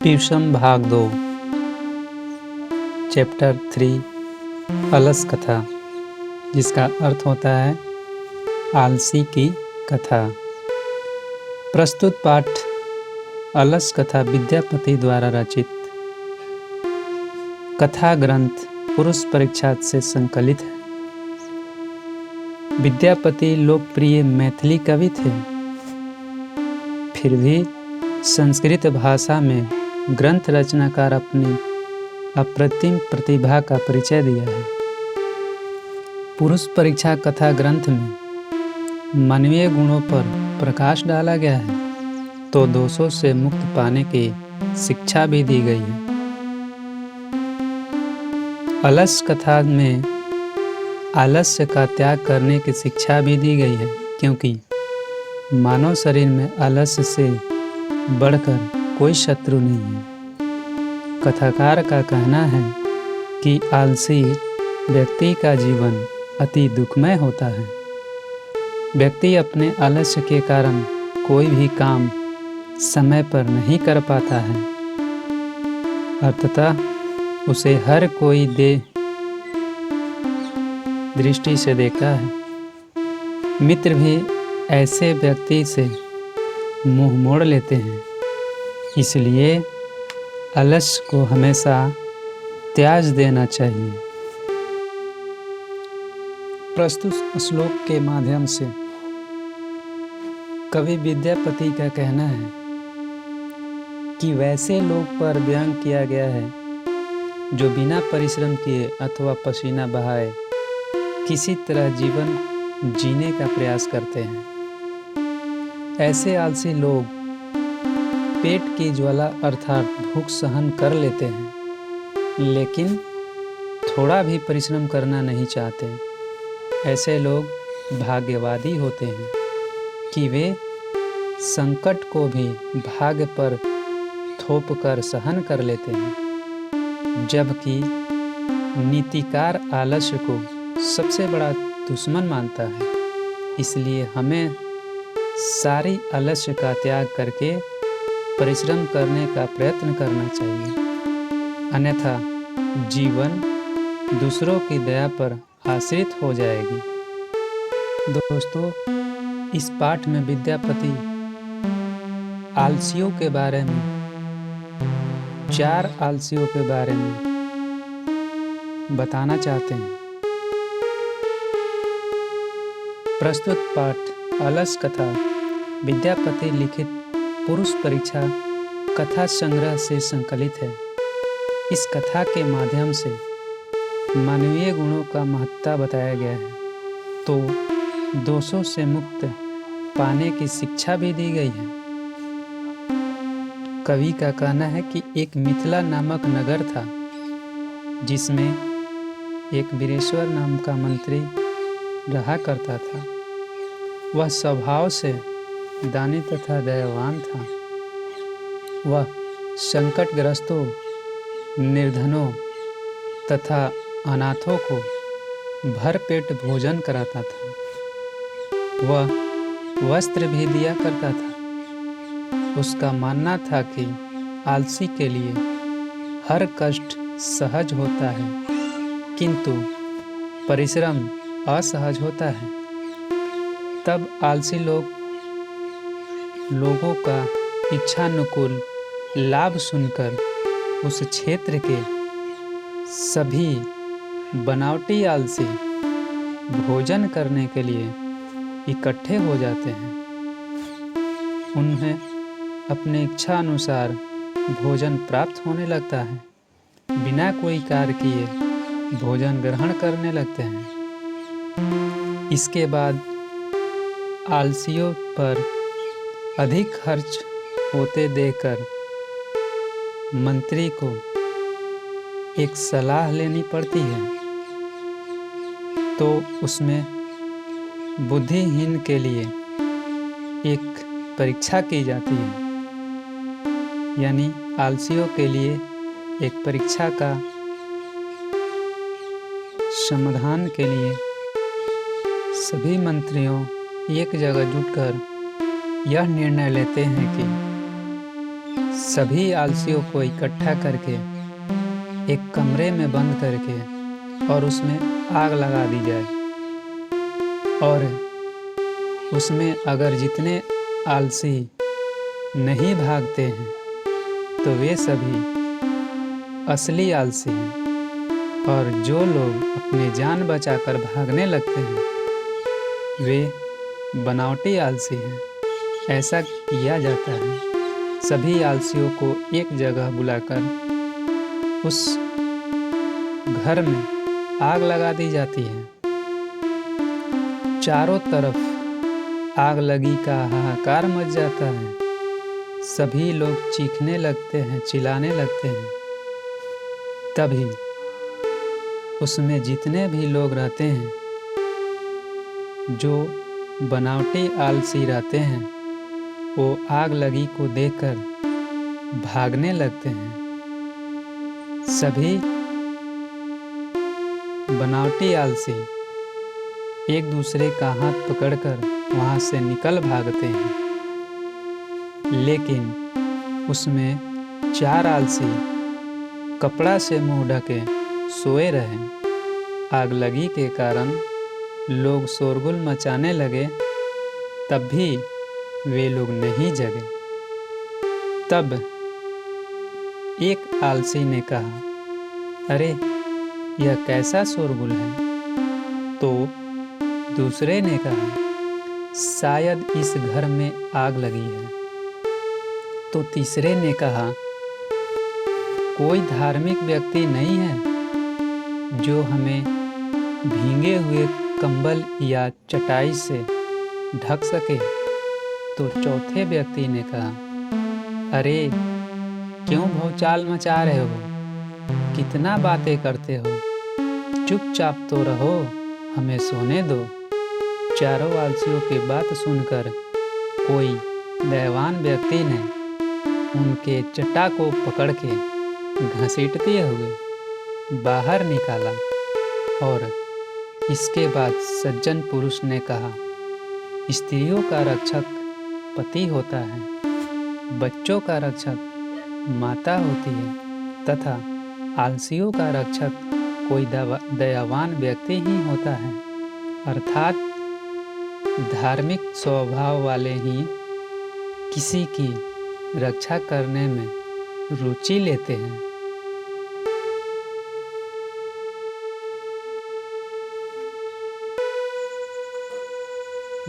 Tuition भाग 2 chapter 3 अलस कथा, जिसका अर्थ होता है आलसी की कथा। प्रस्तुत पाठ अलस कथा विद्यापति द्वारा रचित कथा ग्रंथ पुरुष परीक्षा से संकलित है। विद्यापति लोकप्रिय मैथिली कवि थे, फिर भी संस्कृत भाषा में ग्रंथ रचनाकार अपनी अप्रतिम प्रतिभा का परिचय दिया है। पुरुष परीक्षा कथा ग्रंथ में मानवीय गुणों पर प्रकाश डाला गया है, तो दोषों से मुक्त पाने की शिक्षा भी दी गई है। अलस कथा में आलस्य का त्याग करने की शिक्षा भी दी गई है, क्योंकि मानव शरीर में आलस्य से बढ़कर कोई शत्रु नहीं है। कथाकार का कहना है कि आलसी व्यक्ति का जीवन अति दुखमय होता है। व्यक्ति अपने आलस्य के कारण कोई भी काम समय पर नहीं कर पाता है। अर्थतः उसे हर कोई दृष्टि से देखता है। मित्र भी ऐसे व्यक्ति से मुंह मोड़ लेते हैं। इसलिए आलस्य को हमेशा त्याग देना चाहिए। प्रस्तुत श्लोक के माध्यम से कवि विद्यापति का कहना है कि वैसे लोग पर व्यंग किया गया है जो बिना परिश्रम किए अथवा पसीना बहाए किसी तरह जीवन जीने का प्रयास करते हैं। ऐसे आलसी लोग पेट की ज्वाला अर्थात भूख सहन कर लेते हैं, लेकिन थोड़ा भी परिश्रम करना नहीं चाहते। ऐसे लोग भाग्यवादी होते हैं कि वे संकट को भी भाग्य पर थोप कर सहन कर लेते हैं, जबकि नीतिकार आलस्य को सबसे बड़ा दुश्मन मानता है। इसलिए हमें सारी आलस्य का त्याग करके परिश्रम करने का प्रयत्न करना चाहिए, अन्यथा जीवन दूसरों की दया पर आश्रित हो जाएगी। दोस्तों, इस पाठ में विद्यापति आलसियों के बारे में 4 आलसियों के बारे में बताना चाहते हैं। प्रस्तुत पाठ अलस कथा विद्यापति लिखित पुरुष परीक्षा कथा संग्रह से संकलित है। इस कथा के माध्यम से मानवीय गुणों का महत्व बताया गया है, तो दोषों से मुक्त पाने की शिक्षा भी दी गई है। कवि का कहना है कि एक मिथिला नामक नगर था, जिसमें एक वीरेश्वर नाम का मंत्री रहा करता था। वह स्वभाव से दानी तथा दयावान था। वह संकटग्रस्तों, निर्धनों तथा अनाथों को भरपेट भोजन कराता था। वह वस्त्र भी दिया करता था। उसका मानना था कि आलसी के लिए हर कष्ट सहज होता है, किंतु परिश्रम असहज होता है। तब आलसी लोगों का इच्छानुकूल लाभ सुनकर उस क्षेत्र के सभी बनावटी आलसी भोजन करने के लिए इकट्ठे हो जाते हैं। उन्हें अपने इच्छा अनुसार भोजन प्राप्त होने लगता है। बिना कोई कार्य किए भोजन ग्रहण करने लगते हैं। इसके बाद आलसियों पर अधिक खर्च होते देखकर मंत्री को एक सलाह लेनी पड़ती है, तो उसमें बुद्धिहीन के लिए एक परीक्षा की जाती है। यानी आलसियों के लिए एक परीक्षा का समाधान के लिए सभी मंत्रियों एक जगह जुटकर यह निर्णय लेते हैं कि सभी आलसियों को इकट्ठा करके एक कमरे में बंद करके और उसमें आग लगा दी जाए और उसमें अगर जितने आलसी नहीं भागते हैं तो वे सभी असली आलसी हैं, और जो लोग अपनी जान बचाकर भागने लगते हैं वे बनावटी आलसी हैं। ऐसा किया जाता है। सभी आलसियों को एक जगह बुलाकर उस घर में आग लगा दी जाती है। चारों तरफ आग लगी का हाहाकार मच जाता है। सभी लोग चीखने लगते हैं, चिल्लाने लगते हैं। तभी उसमें जितने भी लोग रहते हैं जो बनावटी आलसी रहते हैं वो आग लगी को देखकर भागने लगते हैं। सभी बनावटी आलसी एक दूसरे का हाथ पकड़कर वहाँ से निकल भागते हैं, लेकिन उसमें 4 आलसी कपड़ा से मुंह ढके सोए रहे। आग लगी के कारण लोग शोरगुल मचाने लगे, तब भी वे लोग नहीं जगे। तब एक आलसी ने कहा, अरे यह कैसा शोरगुल है? तो दूसरे ने कहा, शायद इस घर में आग लगी है। तो तीसरे ने कहा, कोई धार्मिक व्यक्ति नहीं है जो हमें भीगे हुए कंबल या चटाई से ढक सके। तो चौथे व्यक्ति ने कहा, अरे क्यों भौचाल मचा रहे हो? कितना बातें करते हो? चुपचाप तो रहो, हमें सोने दो। चारों आलसियों की बात सुनकर कोई दयावान व्यक्ति ने उनके चट्टा को पकड़ के घसीटते हुए बाहर निकाला, और इसके बाद सज्जन पुरुष ने कहा, स्त्रियों का रक्षक पति होता है, बच्चों का रक्षक माता होती है, तथा आलसियों का रक्षक कोई दयावान व्यक्ति ही होता है। अर्थात धार्मिक स्वभाव वाले ही किसी की रक्षा करने में रुचि लेते हैं।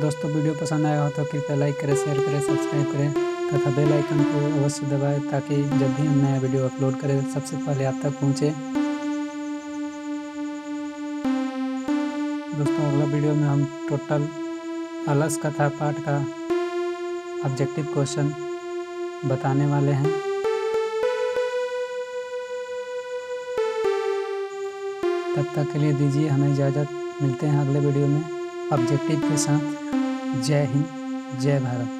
दोस्तों, वीडियो पसंद आया हो तो कृपया लाइक करें, शेयर करें, सब्सक्राइब करें तथा बेल आइकन को अवश्य दबाएं ताकि जब भी हम नया वीडियो अपलोड करें सबसे पहले आप तक पहुंचे। दोस्तों, अगला वीडियो में हम टोटल अलस कथा पाठ का ऑब्जेक्टिव क्वेश्चन बताने वाले हैं। तब तक के लिए दीजिए हमें इजाज़त। मिलते हैं अगले वीडियो में ऑब्जेक्टिव के साथ। जय हिंद, जय भारत।